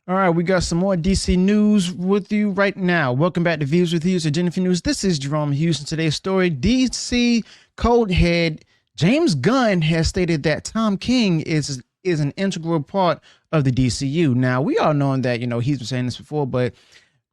All right, we got some more DC news with you right now. Welcome back to Views with Hughes, Jennifer News. This is Jerome Hughes, and today's story: DC code head James Gunn has stated that Tom King is an integral part of the DCU. Now, we all know that he's been saying this before, but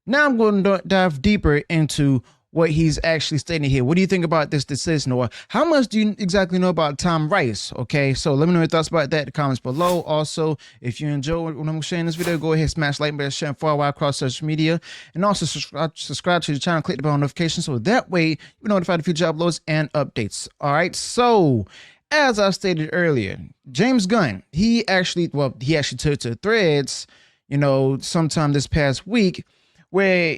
now I'm going to dive deeper into what he's actually stating here. What do you think about this decision, or how much do you exactly know about Tom Rice? Okay, so let me know your thoughts about that in the comments below. Also, if you enjoy what I'm sharing this video, go ahead, smash like button, share far wide across social media, and also subscribe to the channel, click the bell notification, so that way you're notified of future uploads and updates. All right, so as I stated earlier, James Gunn, he actually took to Threads, sometime this past week, where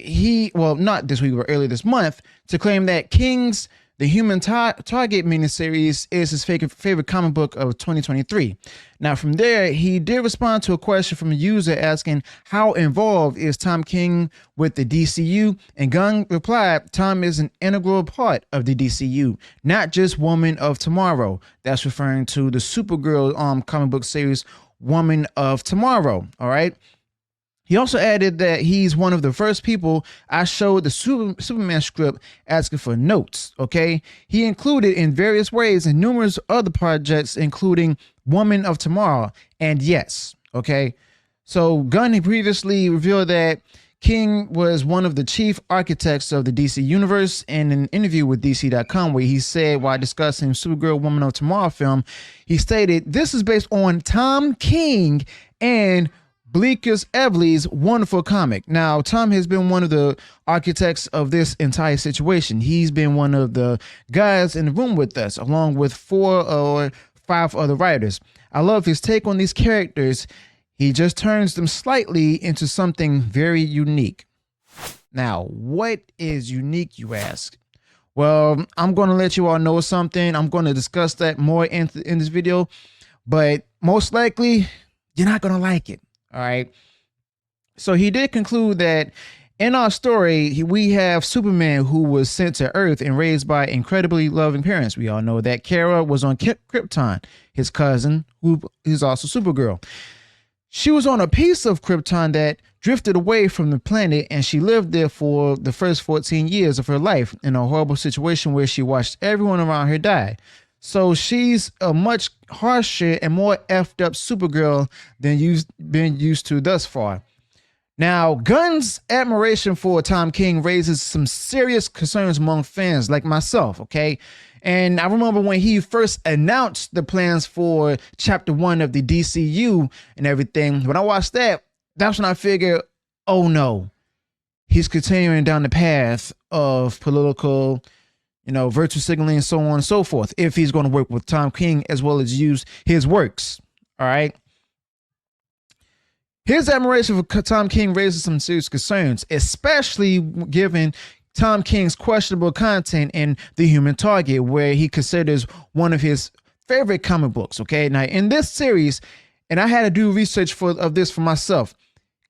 not this week, but earlier this month, to claim that King's The Human Target miniseries is his favorite comic book of 2023. Now, from there, he did respond to a question from a user asking how involved is Tom King with the DCU, and Gunn replied, Tom is an integral part of the DCU, not just Woman of Tomorrow. That's referring to the Supergirl comic book series Woman of Tomorrow, all right? He also added that he's one of the first people I showed the Superman script asking for notes, okay? He included in various ways in numerous other projects, including Woman of Tomorrow and Yes, okay? So Gunn previously revealed that King was one of the chief architects of the DC universe. In an interview with DC.com, where he said, while discussing Supergirl Woman of Tomorrow film, he stated, this is based on Tom King and Bleekus Evely's wonderful comic. Now, Tom has been one of the architects of this entire situation. He's been one of the guys in the room with us, along with 4 or 5 other writers. I love his take on these characters. He just turns them slightly into something very unique. Now, what is unique, you ask? Well, I'm going to let you all know something. I'm going to discuss that more in this video, but most likely, you're not going to like it. All right. So he did conclude that in our story, we have Superman, who was sent to Earth and raised by incredibly loving parents. We all know that Kara was on Krypton, his cousin, who is also Supergirl. She was on a piece of Krypton that drifted away from the planet, and she lived there for the first 14 years of her life in a horrible situation where she watched everyone around her die. So she's a much harsher and more effed up Supergirl than you've been used to thus far. Now, Gunn's admiration for Tom King raises some serious concerns among fans like myself, okay? And I remember when he first announced the plans for Chapter 1 of the DCU and everything, when I watched that, that's when I figured, oh no, he's continuing down the path of political, virtue signaling and so on and so forth, if he's going to work with Tom King as well as use his works. All right. His admiration for Tom King raises some serious concerns, especially given Tom King's questionable content in The Human Target, where he considers one of his favorite comic books. Okay. Now, in this series, and I had to do research of this for myself,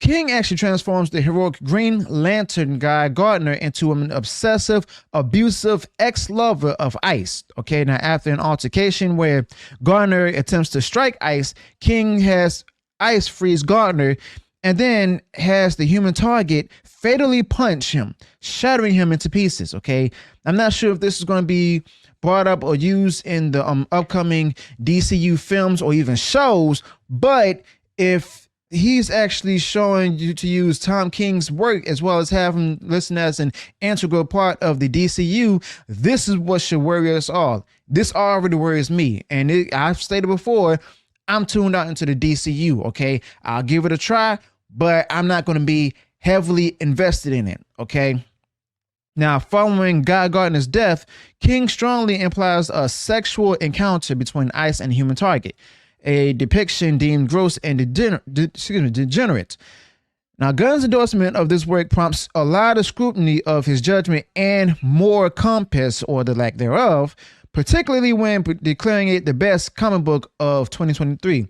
King actually transforms the heroic Green Lantern guy Gardner into an obsessive, abusive ex-lover of Ice. Okay, now after an altercation where Gardner attempts to strike Ice, King has Ice freeze Gardner and then has the Human Target fatally punch him, shattering him into pieces. Okay, I'm not sure if this is going to be brought up or used in the upcoming DCU films or even shows, but if he's actually showing you to use Tom King's work as well as have him listen as an integral part of the DCU, this is what should worry us all. This already worries me. And I've stated before, I'm tuned out into the DCU, okay? I'll give it a try, but I'm not going to be heavily invested in it, okay? Now, following Guy Gardner's death, King strongly implies a sexual encounter between Ice and Human Target, a depiction deemed gross and degenerate. Now, Gunn's endorsement of this work prompts a lot of scrutiny of his judgment and more compass, or the lack thereof, particularly when declaring it the best comic book of 2023.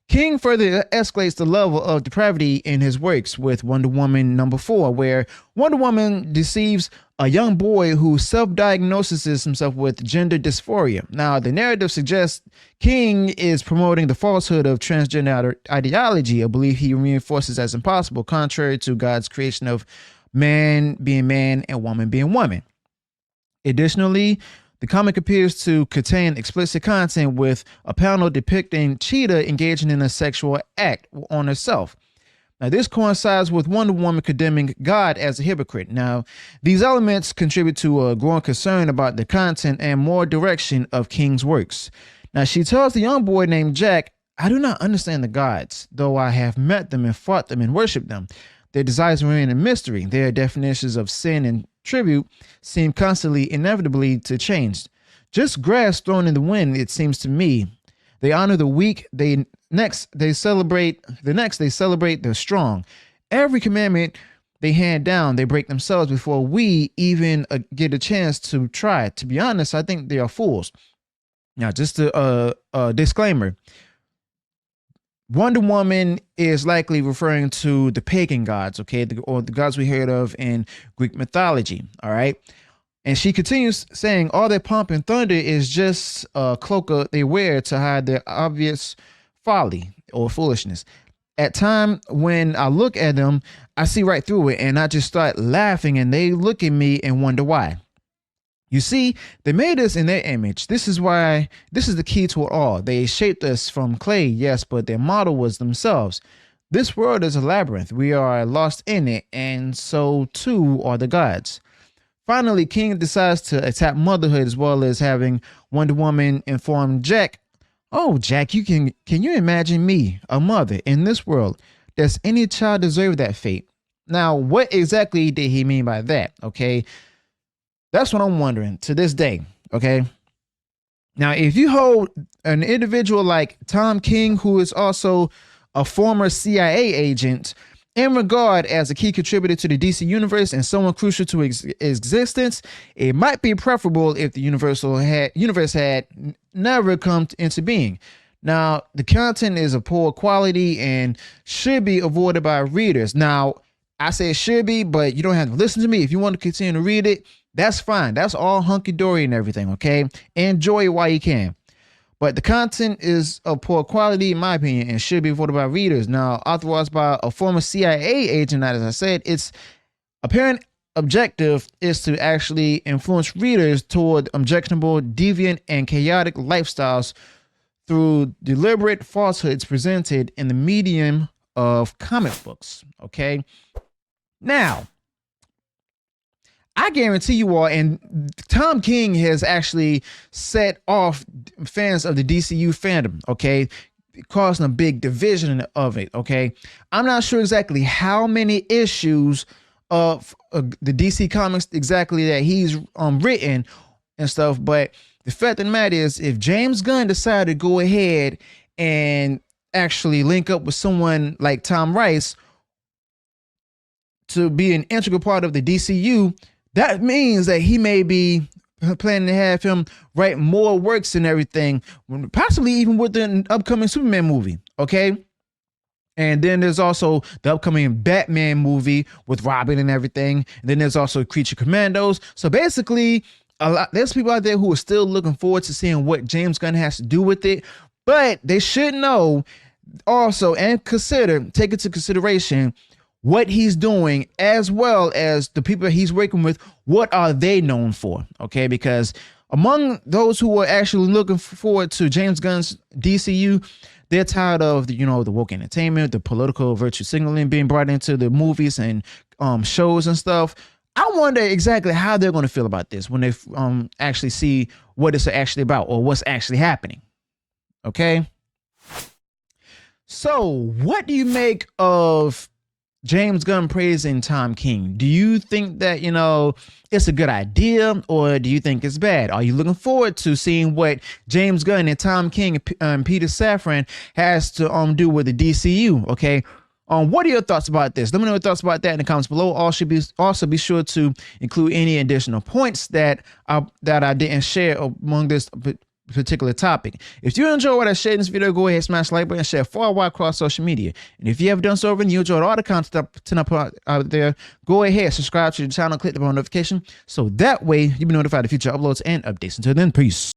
King further escalates the level of depravity in his works with Wonder Woman #4, where Wonder Woman deceives a young boy who self-diagnoses himself with gender dysphoria. Now, the narrative suggests King is promoting the falsehood of transgender ideology, a belief he reinforces as impossible, contrary to God's creation of man being man and woman being woman. Additionally, the comic appears to contain explicit content with a panel depicting Cheetah engaging in a sexual act on herself. Now, this coincides with Wonder Woman condemning God as a hypocrite. Now, these elements contribute to a growing concern about the content and more direction of King's works. Now, she tells the young boy named Jack, "I do not understand the gods, though I have met them and fought them and worshipped them. Their desires remain a mystery. Their definitions of sin and tribute seem constantly, inevitably to change. Just grass thrown in the wind, it seems to me. They honor the weak. They celebrate the strong. Every commandment they hand down, they break themselves before we even get a chance to try it. To be honest, I think they are fools." Now, just a disclaimer. Wonder Woman is likely referring to the pagan gods, okay, or the gods we heard of in Greek mythology, all right? And she continues saying all their pomp and thunder is just a cloak they wear to hide their obvious folly or foolishness. At time when I look at them, I see right through it and I just start laughing and they look at me and wonder why. You see, they made us in their image. This is the key to it all. They shaped us from clay, yes, but their model was themselves. This world is a labyrinth. We are lost in it, and so too are the gods. Finally, King decides to attack motherhood as well as having Wonder Woman inform Jack, "Oh, Jack, can you imagine me, a mother, in this world? Does any child deserve that fate?" Now, what exactly did he mean by that? Okay. That's what I'm wondering to this day, okay? Now, if you hold an individual like Tom King, who is also a former CIA agent, in regard as a key contributor to the DC universe and someone crucial to existence, it might be preferable if the universe had never come into being. Now, the content is of poor quality and should be avoided by readers. Now, I say it should be, but you don't have to listen to me. If you want to continue to read it, that's fine. That's all hunky-dory and everything, okay? Enjoy it while you can. But the content is of poor quality, in my opinion, and should be avoided by readers. Now, authorized by a former CIA agent, as I said, its apparent objective is to actually influence readers toward objectionable, deviant, and chaotic lifestyles through deliberate falsehoods presented in the medium of comic books, okay? Now, I guarantee you all, and Tom King has actually set off fans of the DCU fandom, okay, causing a big division of it, okay? I'm not sure exactly how many issues of the DC comics exactly that he's written and stuff, but the fact of the matter is, if James Gunn decided to go ahead and actually link up with someone like Tom Rice to be an integral part of the DCU, that means that he may be planning to have him write more works and everything, possibly even with the upcoming Superman movie, okay? And then there's also the upcoming Batman movie with Robin and everything. And then there's also Creature Commandos. So basically, there's people out there who are still looking forward to seeing what James Gunn has to do with it. But they should know also and take into consideration what he's doing, as well as the people he's working with, what are they known for, okay? Because among those who are actually looking forward to James Gunn's DCU, they're tired of the woke entertainment, the political virtue signaling being brought into the movies and shows and stuff. I wonder exactly how they're going to feel about this when they actually see what it's actually about or what's actually happening, okay? So what do you make of James Gunn praising Tom King? Do you think that, it's a good idea, or do you think it's bad? Are you looking forward to seeing what James Gunn and Tom King and Peter Safran has to do with the DCU? Okay. What are your thoughts about this? Let me know your thoughts about that in the comments below. Also be sure to include any additional points that I didn't share among this particular topic. If you enjoy what I shared in this video, go ahead, smash the like button, and share far wide across social media. And if you have done so already and you enjoyed all the content I put out there, go ahead, subscribe to the channel, click the bell notification, so that way you'll be notified of future uploads and updates. Until then, peace.